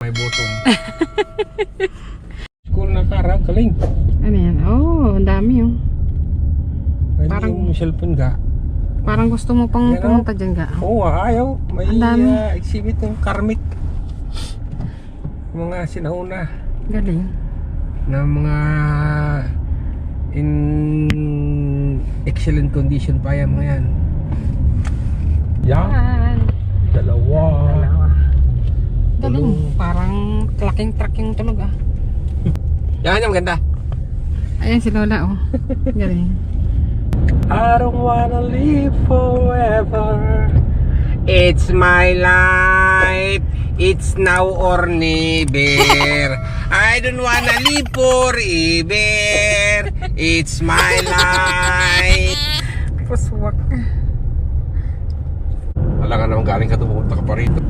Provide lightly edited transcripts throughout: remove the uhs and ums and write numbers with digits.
May bottom. School na kara, galing. Ano yan? Oh, ang dami oh. Parang yung cellphone ga. Parang gusto mo pang Yan, pumunta dyan ga. Oo, ayaw. May Ang dami. Exhibit ng karmit. Mga sinauna Galing. na mga in excellent condition pa yan mga yan. Yan. Dalawa. Galing. Parang klaking truck yung tunog ah. Yan yung maganda. Ayan si Lola oh. Galing. I don't wanna live forever. It's my life. It's now or never. I don't wanna live forever. It's my life. Puswak. Wala nga naman galing ka ito, pupunta ka pa rito.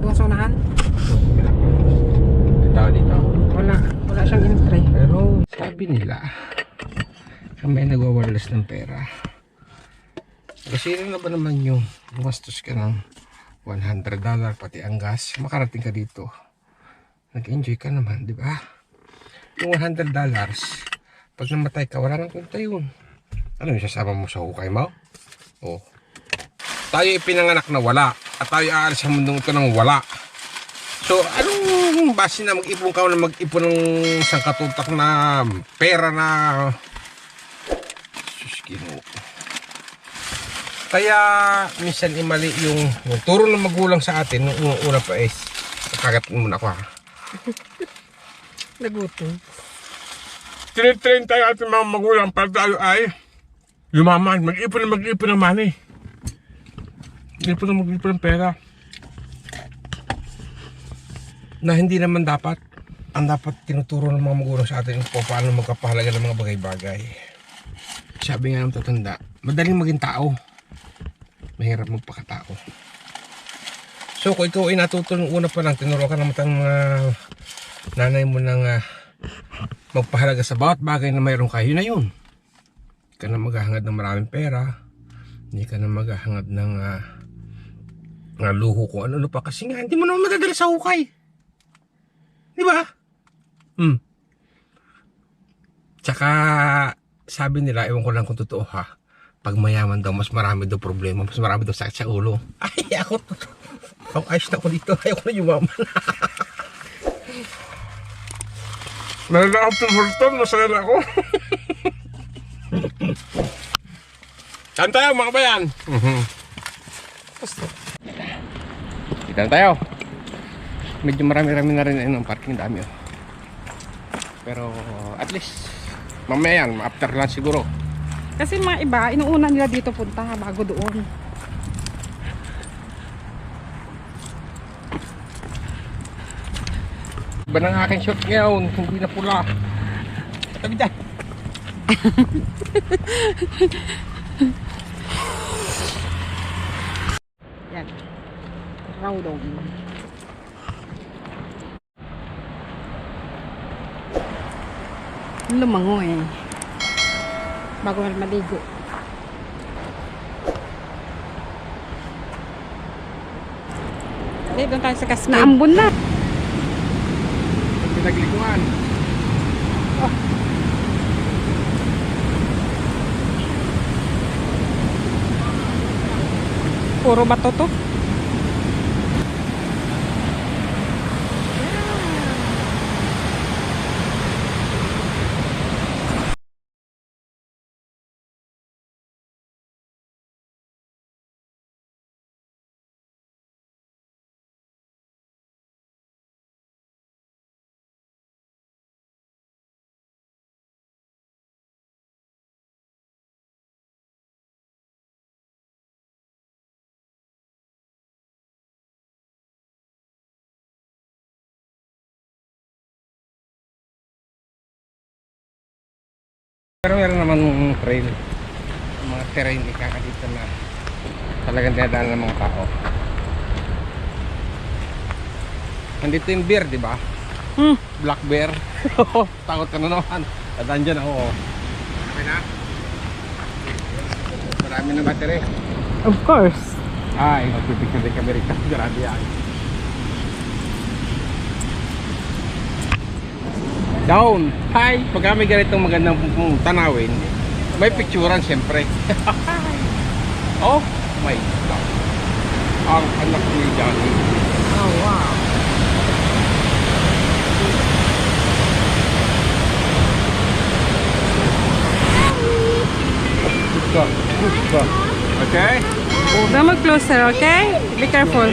Doon sa unahan? Dito. Wala siyang entry. Pero sabi nila, may nagwawalas ng pera. Kasi na ba naman yung gumastos ka ng $100 pati ang gas, makarating ka dito. Nag-enjoy ka naman, di ba? Yung $100, pag namatay ka, wala nang kwenta yun. Ano yung sasama mo sa hukay mo? Oh. Tayo ipinanganak na wala, at tayo aalis sa mundong ito ng wala. So, anong base na mag-ipon ka na mag-ipon ng isang katutak na pera na Ginoo. Kaya minsan imali yung turo ng magulang sa atin nung una pa is kagat muna ako ha. Nagutom. Tinitrain tayo ating mga magulang para tayo ay yumaman, mag-ipon ng money. Mag-ipon ng pera. Na hindi naman dapat. Ang dapat tinuturo ng mga magulang sa atin kung paano magkapahalaga ng mga bagay-bagay. Sabi nga ng tatanda, madaling maging tao, mahirap magpakatao. So kung ikaw ay natuto nung una pa lang, tinuro ka naman ng mga nanay mo nang magpahalaga sa bawat bagay na mayroon ka, yun na yun. Hindi ka na maghahangad ng maraming pera, hindi ka na maghahangad ng luho kung ano pa, kasi nga hindi mo naman madadala sa hukay. Di ba? Tsaka sabi nila, ewan ko lang kung totoo ha, pag mayaman daw, mas marami daw problema, mas marami daw sakit sa ulo. Ay, ako, ayos na ako dito, ayaw ko na yumaman. Nalala ako tumulton, masaya na ako. Saan tayo mga bayan? Kita na tayo. Medyo marami-rami na rin ang parking, dami oh. Pero at least mamaya yan, after lunch siguro. Kasi mga iba, inuuna nila dito punta bago doon. Iba ng aking short ngayon, hindi na pula. Tabi dyan. Yan. Raudong. Lumango eh. Bago na maligo. Doon tayo sa Cascade. Naambon na. Pinagliguan. Oh. Puro bato to. Pero meron naman trail, mga terrain ikakadito na talagang dinadaan ng mga tao. Nandito yung bear, di ba? Black bear. Takot ka na naman. Dadaan dyan ako. Okay na? Marami na battery. Of course. Ay, magpipicture din kami rito. Grabe yan. Down. Hi. Pag may ganitong magandang tanawin, may picturean siyempre. Oh my God. Ang anak ni Johnny. Oh, wow. Okay? Don't move closer, okay? Be careful.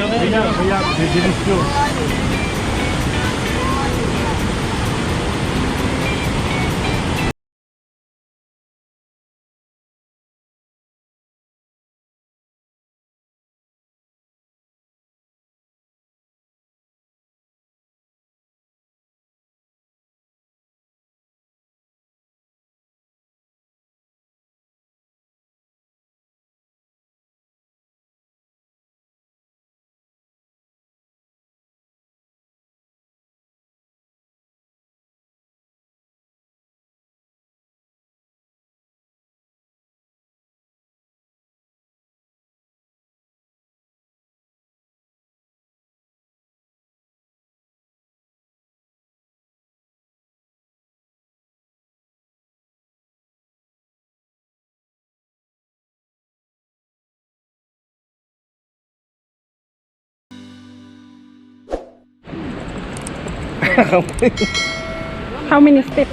How many steps?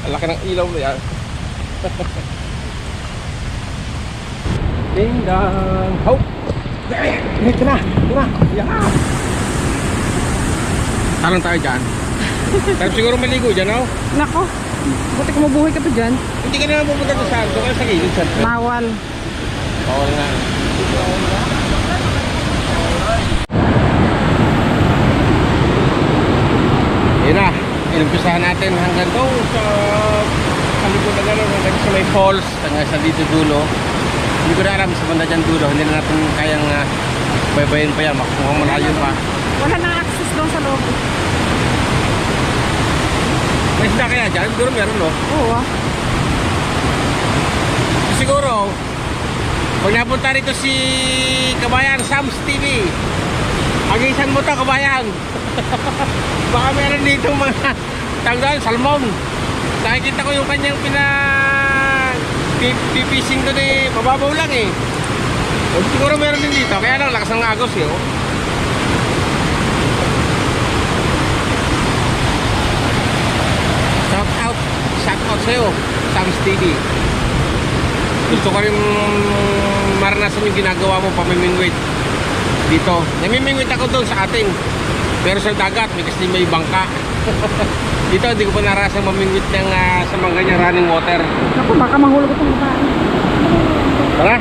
Ang laki ng ilaw na yan. Ding dong. Hop. Ito na. Yan. Talong tayo dyan. Pero siguro maligo dyan, oh. Nako, buti ko mabuhay ka pa dyan. Hindi ka na pupunta doon saan. Doon ka sa gilid, saan? Bawal. Bawal na. Yun na. Inumpisahan natin hanggang doon sa likod na gano'n. Hanggang sa may falls. Hanggang sa dito dulo. Hindi ko na alam sa banda dyan dulo. Hindi na natin kayang baybayin pa yan. Mukhang malayo pa. Wala nang access doon sa loob. May isda kaya dyan? Siguro meron, no? Oo ah. Siguro, pag napunta rito si Kabayan, Sam's TV, agisan mo to, Kabayan. Baka meron dito mga tagdaan, salmon. Nakikita ko yung kanyang pipising doon eh, mababaw lang eh. Siguro meron din dito, kaya lang lakas ng agos eh. Oh. Shout out sa'yo, Sam's TV. Gusto ko rin maranasan yung ginagawa mo pamimingwit dito. Namimingwit ako doon sa atin. Pero sa dagat, kasi may bangka. Dito, hindi ko pa narasang mamingwit ng sa mga ganyang running water. Naku, baka mahulog itong babae. Tara!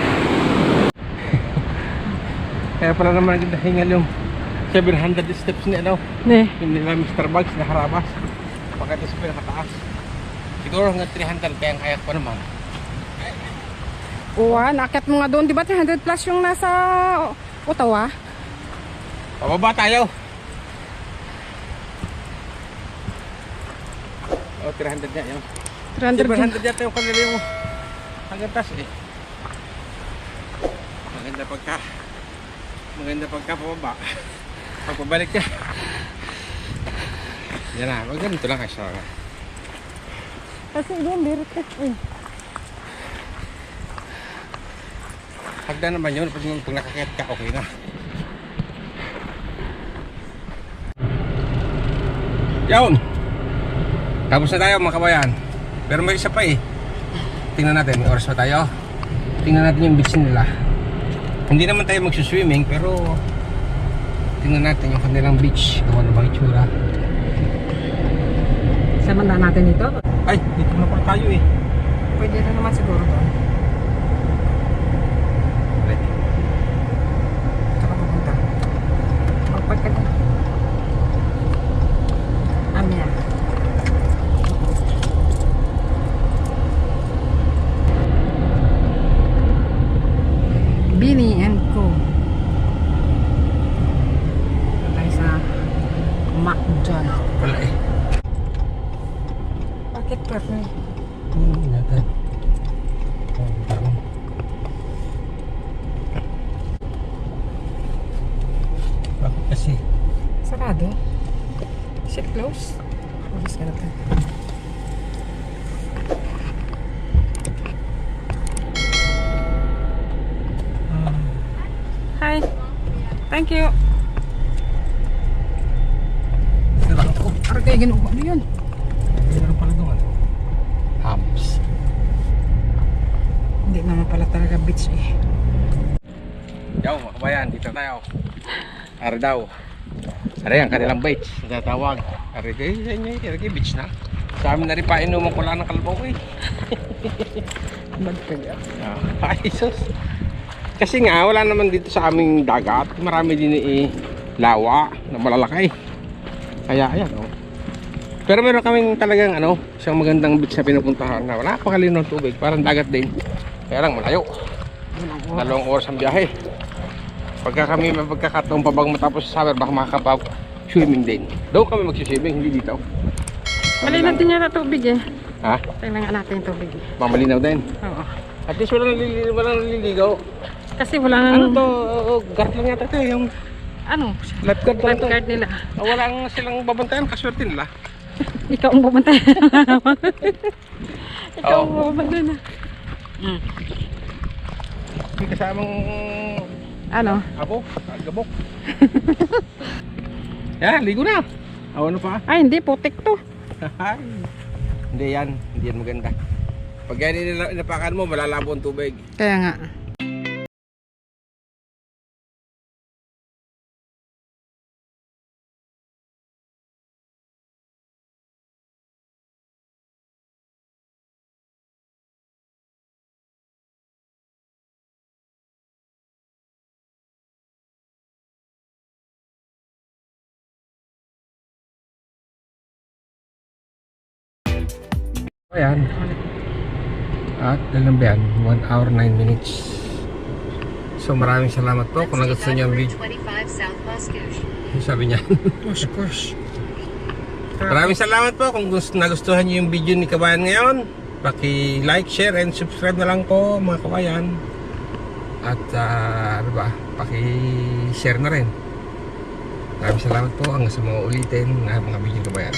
Kaya pala naman nagdahingal yung 700 steps ni ano. Ne. Yung nila Mr. Bugs na harabas. Pagkatapos pa yung kataas. Siguro hanggang 300 kaya ko naman. Oo ah, nakit mo nga doon. Di ba 300 plus yung nasa Ottawa? Pababa tayo. Oh, 300 niya yun. 300 din. 700 yata yung kanila yung hanggang taas eh. Maganda pagka pababa. Pag pabalik niya. Yan na, wag ganito lang kasi. Kasi doon, direct eh. Hagda naman yun, pag nakakit ka, okay na. Yun! Tapos na tayo mga kabayan. Pero may isa pa eh. Tingnan natin, may oras pa tayo. Tingnan natin yung beach nila. Hindi naman tayo magsuswimming, pero tingnan natin yung kanilang beach. Kung ano bang itsura. Sama na natin ito. Ay, dito na pala tayo eh. Pwede na naman siguro doon. Ready? Saka pupunta. Magpag ka doon. Amya. Bini and Co. Tayo sa McDon. Wala eh. Bakit pwede? Natin. Parang bakit kasi? Sarado? Thank you. Oh, parang kayo ganun. Ano yun? Meron pala doon. Hams. Hindi naman pala talaga beach eh. Yo, mga kabayan, dito tayo. Ari daw. Ari ang kanilang beach. Tatawag. Ari kayo sa inyo. Ari kayo beach na. Sa amin na rin pa inuman ko lang ng kalabaw eh. Bad ka yan. Ay, sus. Kasi nga, wala naman dito sa aming dagat. Marami din lawa na malalaki. Kaya, ayan, oh. Pero meron kaming talagang, isang magandang beach na pinupuntahan na wala pa kalinaw ng tubig. Parang dagat din. Kaya lang, malayo. 2 oras ang biyahe. Pagka kami mapagkakataong pa bang matapos sa summer, baka makakapag-swimming din. Doon kami mag-swimming, hindi dito. Malinaw din yata tubig eh. Ha? Tingnan nga natin yung tubig eh. Mamalinaw din. Oo. At least walang naliligaw. Kasi wala Ano nang... to? Guard lang yata ito. Yung Ano? lifeguard lang to. Lifeguard nila. Walang silang babantayan. Kaswerte nila. Ikaw ang bumantay. Ikaw ang Oo. bumantay na. May kasamang Ano? abo. Gabok. Yan, ligo na. Ano pa? Ay, hindi. Putik to. Hindi yan. Hindi yan maganda. Pag yan inapakan mo, malalabo ang tubig. Kaya nga. Ayan. At dalang yan, 1 hour 9 minutes. So maraming salamat po kung nagustuhan niyo ang video. 25 South Muscouche. Sabi niya. Of course. Maraming salamat po kung nagustuhan niyo yung video ni Kabayan ngayon. Paki-like, share, and subscribe na lang po mga kabayan. At paki-share na rin. Maraming salamat po hanggang sa mga ulitin na mga video ni Kabayan.